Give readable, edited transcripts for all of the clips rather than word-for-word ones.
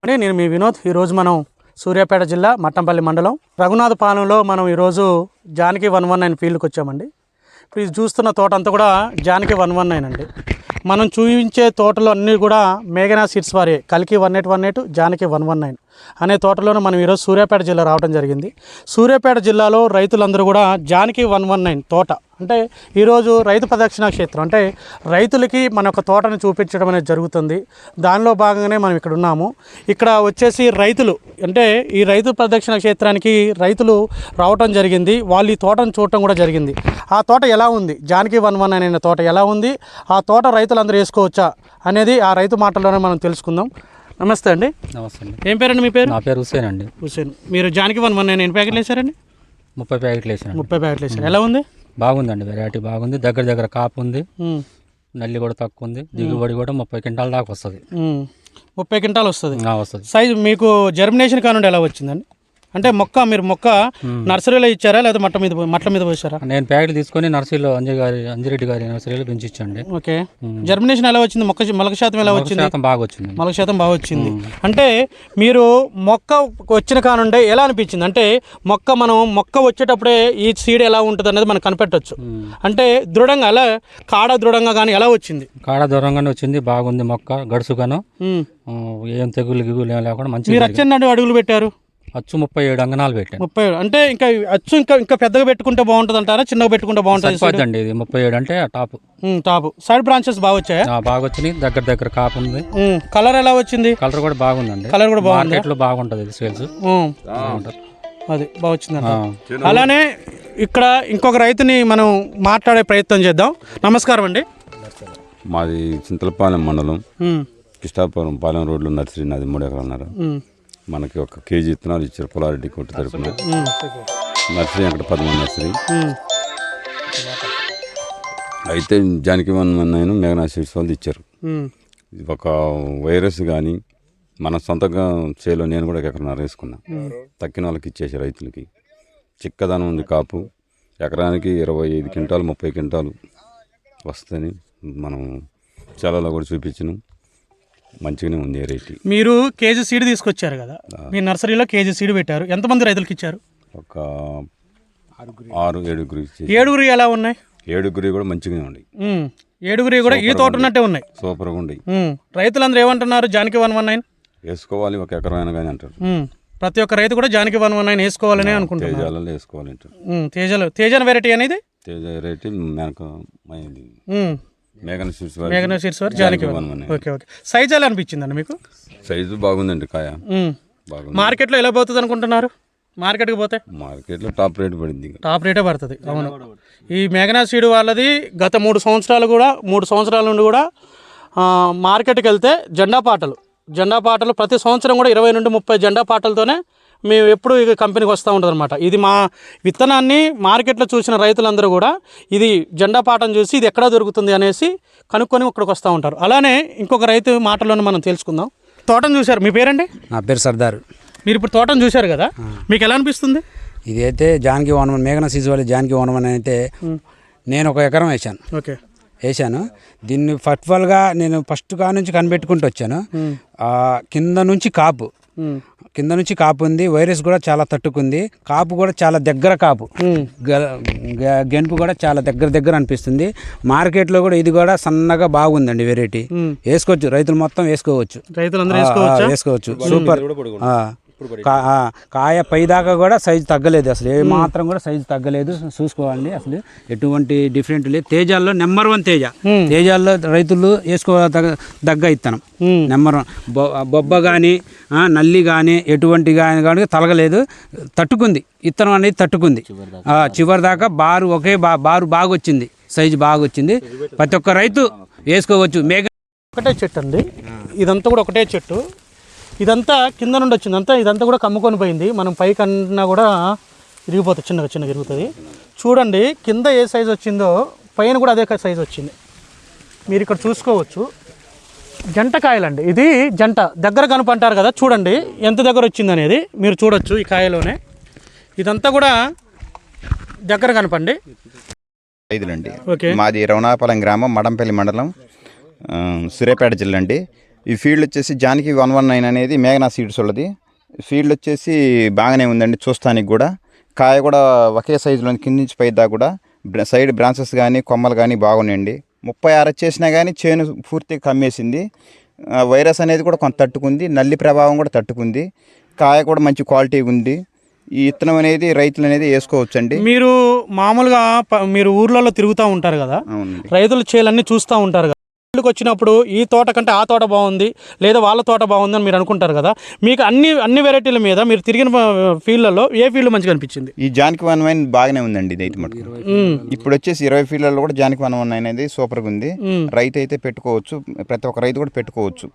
నేను మీ వినోద్. ఈరోజు మనం సూర్యాపేట జిల్లా మట్టంపల్లి మండలం రఘునాథపాలెంలో మనం ఈరోజు జానకి 119 ఫీల్డ్కి వచ్చామండి. ఇప్పుడు ఇది చూస్తున్న తోట అంతా కూడా జానకి 119 అండి. మనం చూపించే తోటలు అన్నీ కూడా మేఘనా సీడ్స్ వారి కల్కి 1818 జానకి 119 అనే తోటలోనే మనం ఈరోజు సూర్యాపేట జిల్లా రావడం జరిగింది. సూర్యాపేట జిల్లాలో రైతులందరూ కూడా జానకి 119 తోట అంటే ఈరోజు రైతు ప్రదక్షిణ క్షేత్రం అంటే రైతులకి మన యొక్క తోటను చూపించడం అనేది జరుగుతుంది. దానిలో భాగంగానే మనం ఇక్కడ ఉన్నాము. ఇక్కడ వచ్చేసి రైతులు అంటే ఈ రైతు ప్రదక్షిణ క్షేత్రానికి రైతులు రావటం జరిగింది. వాళ్ళు ఈ తోటను చూడటం కూడా జరిగింది. ఆ తోట ఎలా ఉంది, జానకి 119 అనే తోట ఎలా ఉంది, ఆ తోట రైతులందరూ వేసుకోవచ్చా అనేది ఆ రైతు మాటల్లోనే మనం తెలుసుకుందాం. నమస్తే అండి. నమస్తే అండి. ఏం పేరండి మీ పేరు? నా పేరు హుసేన్ అండి. హుసేన్. మీరు జానకి 119 ఎన్ని ప్యాకెట్లు వేసారండి? 30 ప్యాకెట్లు వేసాను. 30 ప్యాకెట్లు వేసారు. ఎలా ఉంది? బాగుందండి, వెరైటీ బాగుంది. దగ్గర కాపు ఉంది, నల్లి కూడా తక్కువ ఉంది. దిగుబడి కూడా 30 క్వింటాల దాకా వస్తుంది. 30 క్వింటాలు వస్తుంది. వస్తుంది. సైజు మీకు జర్మినేషన్ కానుండి ఎలా వచ్చిందండి? అంటే మీరు మొక్క నర్సరీలో ఇచ్చారా లేదా మట్ల మీద పోసారా? నేను ప్యాకెట్ తీసుకొని నర్సరీలో అంజిరెడ్డి గారి నర్సరీలో పెంచిచ్చండి. ఓకే. జర్మినేషన్ ఎలా వచ్చింది? మొలక శాతం ఎలా వచ్చింది? బాగా వచ్చింది. మొలక శాతం బాగా వచ్చింది. అంటే మీరు మొక్క వచ్చిన కానుండే ఎలా అనిపించింది? అంటే మొక్క వచ్చేటప్పుడే ఈ సీడ్ ఎలా ఉంటుంది అనేది మనం కనిపెట్టవచ్చు. అంటే దృఢంగా అలా కాడ దృఢంగా కానీ ఎలా వచ్చింది? కాడ దూరంగానే వచ్చింది. బాగుంది మొక్క, గడుసుగాను, ఏం తెగులు ఏం లేకుండా మంచి. మీరు వచ్చేండి అడుగులు పెట్టారు? అచ్చు 37 అంగనాలు పెట్టాను. 37 అంటే ఇంకా పెద్దగా పెట్టుకుంటే బాగుంటుంది అంటారా, చిన్నగా పెట్టుకుంటే బాగుంటుంది అండి? ఇది 37 అంటే టాప్. సైడ్ బ్రాంచెస్ బాగా వచ్చాయా? బాగా వచ్చినాయి. దగ్గర కాపు ఉంది. కలర్ ఎలా వచ్చింది? కలర్ కూడా బాగుందండి. కలర్ కూడా బాగుంది. మార్కెట్లో బాగుంటుంది సేల్స్. అది బాగా వచ్చింది. అలానే ఇక్కడ ఇంకొక రైతుని మనం మాట్లాడే ప్రయత్నం చేద్దాం. నమస్కారం అండి. మాది చింతలపాలెం మండలం కిష్టాపురం పాలెం రోడ్లో నర్సరీ నాది 3 ఎకరాలున్నారు. మనకి 1 కేజీ విత్తనాలు ఇచ్చారు పొలారెడ్డి కొట్టు తరపున. నర్సరీ అక్కడ 10 నర్సరీ. అయితే జానకి 119 మేఘనా సీడ్స్ వాళ్ళు ఇచ్చారు. ఒక వైరస్ కానీ మన సొంతంగా చేలో నేను కూడా 1 ఎకరన్నర వేసుకున్నా. తక్కిన వాళ్ళకి ఇచ్చేసి రైతులకి చిక్కదనం ఉంది. కాపు ఎకరానికి 25 క్వింటాలు 30 క్వింటాలు వస్తుందని మనం చాలాలో కూడా చూపించినాం. మంచిగానే ఉంది వెరైటీ. మీరు కేజీ సీడ్ తీసుకొచ్చారు కదా, మీ నర్సరీలో కేజీ సీడ్ పెట్టారు. ఎంతమంది రైతులకి ఇచ్చారు? ఒక 6-7 7 ఎలా ఉన్నాయి? 7 కూడా మంచిగానే ఉన్నాయి. 7 కూడా ఈ తోట ఉన్నట్టే ఉన్నాయి. సూపర్గా ఉన్నాయి. రైతులందరూ ఏమంటున్నారు? జానకి 119 వేసుకోవాలి 1 ఎకరం అయినా కానీ అంటారు. ప్రతి ఒక్క రైతు కూడా జానకి 119 వేసుకోవాలని అనుకుంటున్నారు. తేజాలలో వేసుకోవాలంటారు. తేజ వెరైటీ అనేది తేజ వెరైటీ మేఘనా సీడ్స్ వారి జానకి 119. ఓకే. సైజ్ ఎలా అనిపించిందండి మీకు? సైజు బాగుందండి. కాయ బాగుంది. మార్కెట్లో ఎలా పోతుంది అనుకుంటున్నారు? మార్కెట్కి పోతే మార్కెట్లో టాప్ రేట్ పడింది. టాప్ రేటే పడుతుంది. అవును. ఈ మేఘనా సీడ్ వాళ్ళది గత 3 సంవత్సరాల నుండి కూడా మార్కెట్కి వెళ్తే జెండా పాటలు ప్రతి సంవత్సరం కూడా 20 నుండి 30 జెండా పాటలతోనే మేము ఎప్పుడు ఇక కంపెనీకి వస్తూ ఉంటుంది అనమాట. ఇది మా విత్తనాన్ని మార్కెట్లో చూసిన రైతులందరూ కూడా ఇది జెండా పాటను చూసి ఇది ఎక్కడ దొరుకుతుంది అనేసి కనుక్కొని ఇక్కడికి వస్తూ ఉంటారు. అలానే ఇంకొక రైతు మాటల్లోనే మనం తెలుసుకుందాం. తోటను చూశారు. మీ పేరండి? నా పేరు సర్దార్. మీరు ఇప్పుడు తోటను చూశారు కదా, మీకు ఎలా అనిపిస్తుంది? ఇది అయితే జానకి 119 మేఘనా సీడ్స్ వాళ్ళ జానకి 119 అయితే నేను 1 ఎకరం వేసాను. ఓకే. వేసాను. దీన్ని ఫస్ట్ఫాల్గా నేను ఫస్ట్ నుంచి కనిపెట్టుకుంటూ వచ్చాను. కింద నుంచి కాపు ఉంది. వైరస్ కూడా చాలా తట్టుకుంది. కాపు కూడా చాలా దగ్గర కాపు, గెనుపు కూడా చాలా దగ్గర అనిపిస్తుంది. మార్కెట్లో కూడా ఇది కూడా సన్నగా బాగుందండి వెరైటీ. వేసుకోవచ్చు, రైతులు మొత్తం వేసుకోవచ్చు. సూపర్. కాయ పైదాకా కూడా సైజు తగ్గలేదు. అసలు ఏ మాత్రం కూడా సైజు తగ్గలేదు. చూసుకోవాలి, అసలు ఎటువంటి డిఫరెంట్ లేదు. తేజాల్లో నెంబర్ 1 తేజాల్లో రైతులు వేసుకోదగ్గ ఇత్తనం నెంబర్ 1. బొబ్బ కానీ నల్లి కానీ ఎటువంటి కానీ తలగలేదు. తట్టుకుంది, ఇత్తనం అనేది తట్టుకుంది. చివరి దాకా బారు బాగా వచ్చింది, సైజు బాగా వచ్చింది. ప్రతి ఒక్క రైతు వేసుకోవచ్చు. ఒకటే చెట్టు అండి, ఇదంతా కూడా ఒకటే చెట్టు. ఇదంతా కింద నుండి వచ్చింది. ఇదంతా కూడా కమ్ముకొని పోయింది. మనం పైకి అన్నా కూడా ఇరిగిపోతుంది, చిన్నగా ఇరుగుతుంది. చూడండి కింద ఏ సైజు వచ్చిందో పైన కూడా అదే సైజు వచ్చింది. మీరు ఇక్కడ చూసుకోవచ్చు. జంట కాయలండి, ఇది జంట దగ్గర కనుపంటారు కదా, చూడండి ఎంత దగ్గర వచ్చింది అనేది మీరు చూడొచ్చు. ఈ కాయలోనే ఇదంతా కూడా దగ్గర కనపండి. రైతులండి. ఓకే. మాది రవణాపాలెం గ్రామం, మడంపల్లి మండలం, సూర్యాపేట జిల్లా అండి. ఈ ఫీల్డ్ వచ్చేసి జానకి 119 అనేది మేఘనా సీడ్స్ వాళ్ళది. ఫీల్డ్ వచ్చేసి బాగానే ఉందండి చూస్తానికి కూడా. కాయ కూడా ఒకే సైజులో కింద నుంచి పై దాకా కూడా సైడ్ బ్రాంచెస్ కానీ కొమ్మలు కానీ బాగున్నాయండి. 36 వచ్చేసినా కానీ చేను పూర్తిగా కమ్మేసింది. వైరస్ అనేది కూడా కొంత తట్టుకుంది, నల్లి ప్రభావం కూడా తట్టుకుంది. కాయ కూడా మంచి క్వాలిటీ ఉంది. ఈ విత్తనం అనేది రైతులు అనేది వేసుకోవచ్చు అండి. మీరు మామూలుగా మీరు ఊర్లలో తిరుగుతూ ఉంటారు కదా, అవునండి. రైతుల చేలన్నీ చూస్తూ ఉంటారు కదా, ఫీల్డ్కి వచ్చినప్పుడు ఈ తోట కంటే ఆ తోట బాగుంది లేదా వాళ్ళ తోట బాగుంది అని మీరు అనుకుంటారు కదా. మీకు అన్ని వెరైటీల మీద మీరు తిరిగిన ఫీల్డ్లలో ఏ ఫీల్డ్ మంచిగా అనిపించింది? ఈ జానకి 119 బాగానే ఉందండి. ఇది అయితే మటుకు ఇప్పుడు వచ్చేసి 20 ఫీల్డ్లలో కూడా జానకి 119 అనేది సూపర్గా ఉంది. రైతు అయితే పెట్టుకోవచ్చు, ప్రతి ఒక్క రైతు కూడా పెట్టుకోవచ్చు.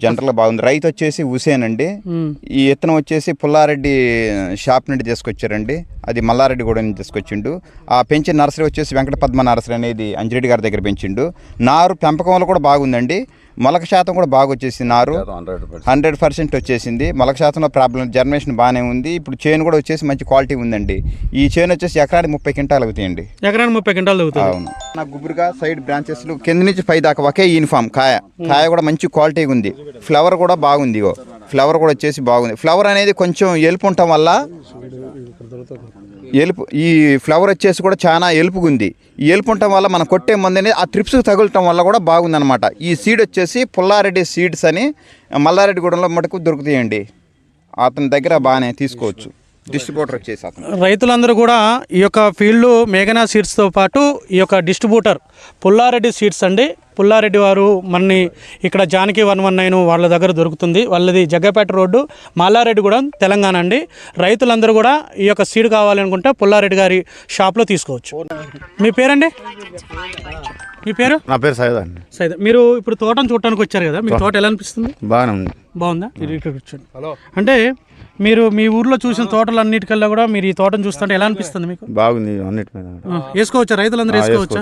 జనరల్గా బాగుంది. రైతు వచ్చేసి హుసేన్ అండి. ఈ విత్తనం వచ్చేసి పుల్లారెడ్డి షాప్ నుండి తీసుకొచ్చారండి. అది మల్లారెడ్డి కూడా నుంచి తీసుకొచ్చిండు. ఆ పెంచిన నర్సరీ వచ్చేసి వెంకట పద్మ నర్సరీ అనేది అంజిరెడ్డి గారి దగ్గర పెంచిండు. నారు పెంపకంలో కూడా బాగుందండి. మొలక శాతం కూడా బాగా వచ్చేసింది. నారు 100% వచ్చేసింది. మొలక శాతంలో ప్రాబ్లం, జర్మినేషన్ బాగానే ఉంది. ఇప్పుడు చేను కూడా వచ్చేసి మంచి క్వాలిటీ ఉందండి. ఈ చేను వచ్చేసి ఎకరానికి 30 క్వింటాలు అవుతాయండి. ఎకరానికి 30 క్వింటాలు అవుతాయి. అవును. నాకు గుబురుగా సైడ్ బ్రాంచెస్లు కింద నుంచి పై దాకా ఒకే యూనిఫామ్ కాయ కూడా మంచి క్వాలిటీగా ఉంది. ఫ్లవర్ కూడా బాగుంది. ఫ్లవర్ కూడా వచ్చేసి బాగుంది. ఫ్లవర్ అనేది కొంచెం ఎలుపు ఉండటం వల్ల ఈ ఫ్లవర్ వచ్చేసి కూడా చాలా ఎలుపుగా ఉంది. ఈ ఎలుపు ఉండటం వల్ల మనం కొట్టే మందు అనేది ఆ ట్రిప్స్కి తగులటం వల్ల కూడా బాగుందన్నమాట. ఈ సీడ్ వచ్చేసి పుల్లారెడ్డి సీడ్స్ అని మల్లారెడ్డిగూడెంలో మటుకు దొరుకుతాయండి. అతని దగ్గర బాగానే తీసుకోవచ్చు. డిస్ట్రిబ్యూటర్ వచ్చేసి అతను. రైతులందరూ కూడా ఈ యొక్క ఫీల్డ్ మేఘనా సీడ్స్తో పాటు ఈ యొక్క డిస్ట్రిబ్యూటర్ పుల్లారెడ్డి సీడ్స్ అండి. పుల్లారెడ్డి వారు మనని ఇక్కడ జానకి 119 వాళ్ళ దగ్గర దొరుకుతుంది. వాళ్ళది జగ్గపేట రోడ్డు, మల్లారెడ్డిగూడెం, తెలంగాణ అండి. రైతులందరూ కూడా ఈ యొక్క సీడ్ కావాలనుకుంటే పుల్లారెడ్డి గారి షాప్లో తీసుకోవచ్చు. మీ పేరండి? మీ పేరు? నా పేరు సైదా అండి. సైదా. మీరు ఇప్పుడు తోటను చూడటానికి వచ్చారు కదా, మీ తోట ఎలా అనిపిస్తుంది? బాగానే ఉంది. బాగుందా? మీరు ఇక్కడ కూర్చోండి. అంటే మీరు మీ ఊర్లో చూసిన తోటలు అన్నిటికల్లా కూడా మీరు ఈ తోటను చూస్తుంటే ఎలా అనిపిస్తుంది మీకు? బాగుంది. అన్నిటి మీద వేసుకోవచ్చా? రైతులందరూ వేసుకోవచ్చా?